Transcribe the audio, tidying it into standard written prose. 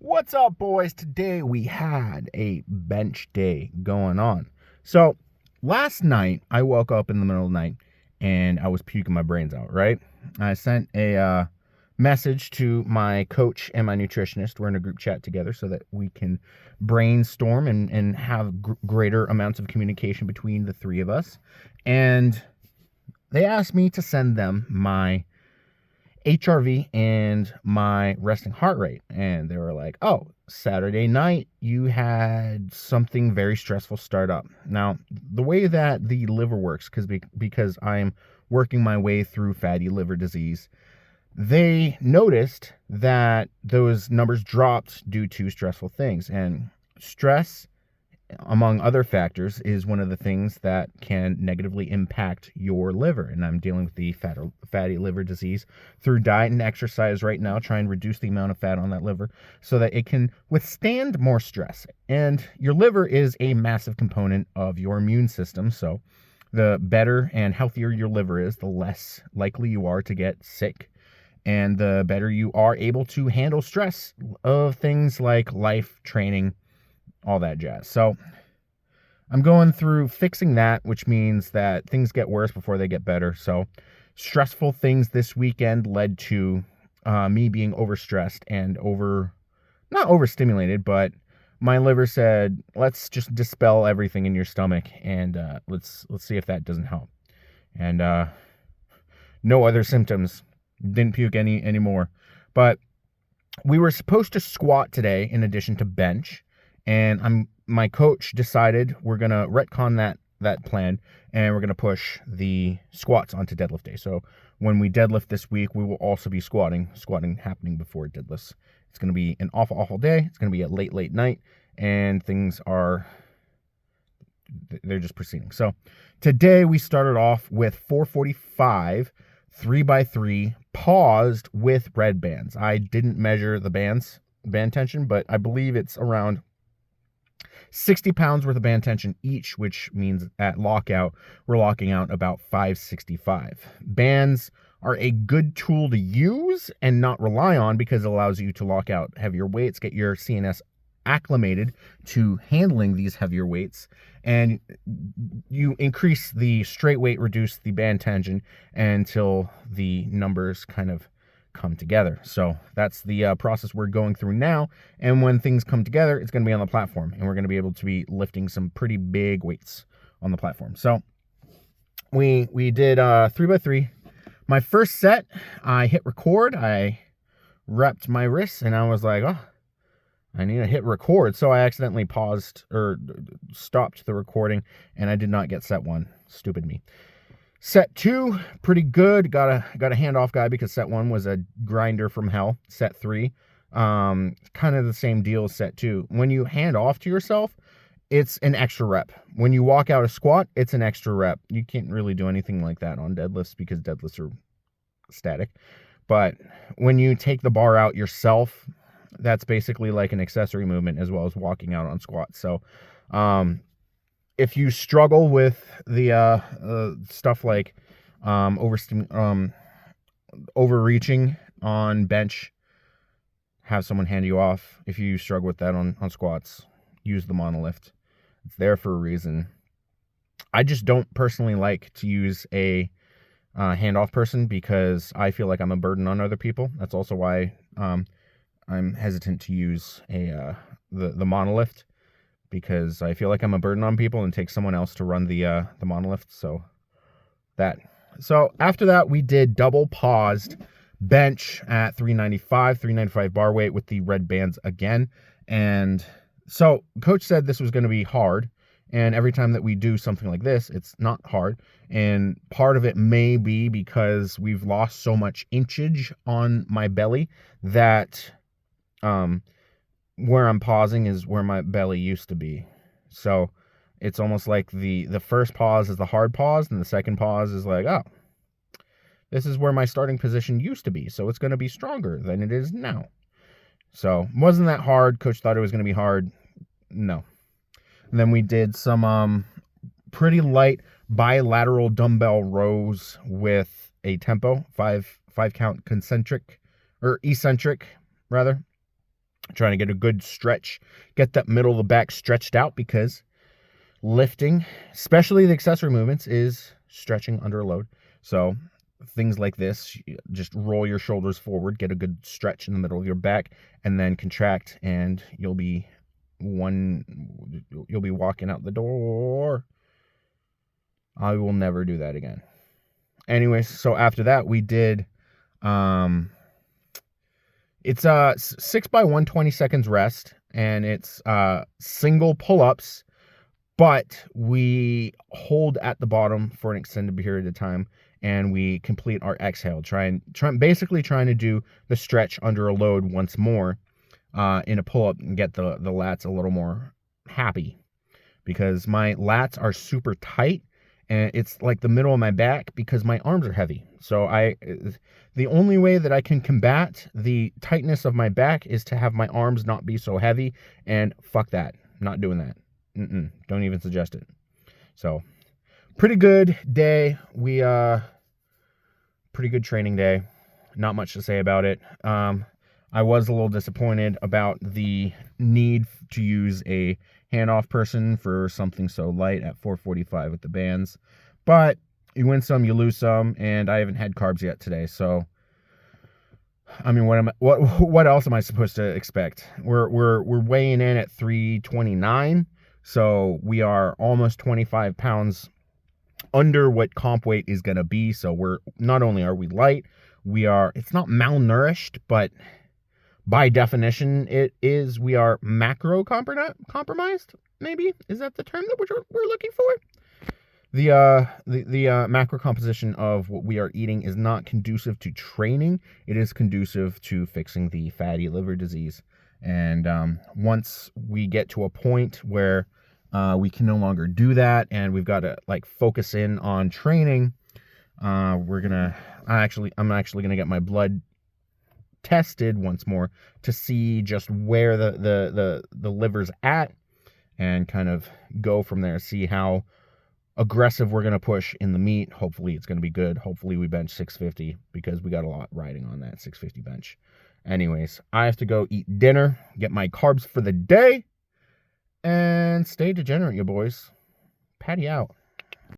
What's up, boys? Today we had a bench day going on. So, last night I woke up in the middle of the night and I was puking my brains out, right? I sent a message to my coach and my nutritionist. We're in a group chat together so that we can brainstorm and have greater amounts of communication between the three of us. And they asked me to send them my HRV and my resting heart rate. And they were like, oh, Saturday night, you had something very stressful start up. Now, the way that the liver works, because I'm working my way through fatty liver disease, they noticed that those numbers dropped due to stressful things. And stress, among other factors, is one of the things that can negatively impact your liver. And I'm dealing with the fatty liver disease through diet and exercise right now, trying to reduce the amount of fat on that liver so that it can withstand more stress. And your liver is a massive component of your immune system. So the better and healthier your liver is, the less likely you are to get sick. And the better you are able to handle stress of things like life, training, all that jazz. So I'm going through fixing that, which means that things get worse before they get better. So stressful things this weekend led to me being overstressed and not overstimulated, but my liver said, let's just dispel everything in your stomach and let's see if that doesn't help. And no other symptoms. Didn't puke anymore. But we were supposed to squat today in addition to bench. And my coach decided we're going to retcon that plan, and we're going to push the squats onto deadlift day. So when we deadlift this week, we will also be squatting happening before deadlifts. It's going to be an awful day. It's going to be at late night, and they're just proceeding. So today we started off with 445 3x3 paused with red bands. I didn't measure the band tension, but I believe it's around 60 pounds worth of band tension each, which means at lockout, we're locking out about 565. Bands are a good tool to use and not rely on because it allows you to lock out heavier weights, get your CNS acclimated to handling these heavier weights, and you increase the straight weight, reduce the band tension until the numbers kind of come together. So that's the process we're going through now. And when things come together, it's going to be on the platform, and we're going to be able to be lifting some pretty big weights on the platform. So we did 3x3. My first set, I hit record. I repped my wrists, and I was like, oh, I need to hit record. So I accidentally paused or stopped the recording, and I did not get set one. Stupid me. Set 2, pretty good. Got a handoff guy because set 1 was a grinder from hell. Set 3, kind of the same deal as set 2. When you hand off to yourself, it's an extra rep. When you walk out a squat, it's an extra rep. You can't really do anything like that on deadlifts because deadlifts are static. But when you take the bar out yourself, that's basically like an accessory movement as well as walking out on squats. So, if you struggle with the stuff like overreaching on bench, have someone hand you off. If you struggle with that on squats, use the monolift. It's there for a reason. I just don't personally like to use a handoff person because I feel like I'm a burden on other people. That's also why I'm hesitant to use the monolift, because I feel like I'm a burden on people and take someone else to run the monolift. So after that, we did double paused bench at 395 bar weight with the red bands again. And so coach said this was going to be hard. And every time that we do something like this, it's not hard. And part of it may be because we've lost so much inchage on my belly that where I'm pausing is where my belly used to be. So it's almost like the first pause is the hard pause, and the second pause is like, oh, this is where my starting position used to be. So it's going to be stronger than it is now. So wasn't that hard. Coach thought it was going to be hard. No. And then we did some pretty light bilateral dumbbell rows with a tempo, five count eccentric rather. Trying to get a good stretch, get that middle of the back stretched out, because lifting, especially the accessory movements, is stretching under a load. So things like this, just roll your shoulders forward, get a good stretch in the middle of your back, and then contract, and you'll be walking out the door. I will never do that again. Anyways, so after that we did it's 6 by 120 seconds rest, and it's single pull-ups, but we hold at the bottom for an extended period of time, and we complete our exhale, basically trying to do the stretch under a load once more in a pull-up, and get the lats a little more happy, because my lats are super tight, and it's like the middle of my back because my arms are heavy. So the only way that I can combat the tightness of my back is to have my arms not be so heavy, and fuck that. Not doing that. Don't even suggest it. So, pretty good day. Pretty good training day. Not much to say about it. I was a little disappointed about the need to use a handoff person for something so light at 445 with the bands. But you win some, you lose some, and I haven't had carbs yet today. So, I mean, what else am I supposed to expect? We're weighing in at 329, so we are almost 25 pounds under what comp weight is going to be. So we're not only are we light, it's not malnourished, but by definition, we are macro compromised, maybe? Is that the term that we're looking for? The macro composition of what we are eating is not conducive to training. It is conducive to fixing the fatty liver disease. And once we get to a point where we can no longer do that, and we've got to focus in on training, I'm actually gonna get my blood tested once more to see just where the liver's at, and kind of go from there, see how aggressive we're going to push in the meet. Hopefully it's going to be good. Hopefully we bench 650, because we got a lot riding on that 650 bench. Anyways, I have to go eat dinner, get my carbs for the day, and stay degenerate, you boys. Patty out.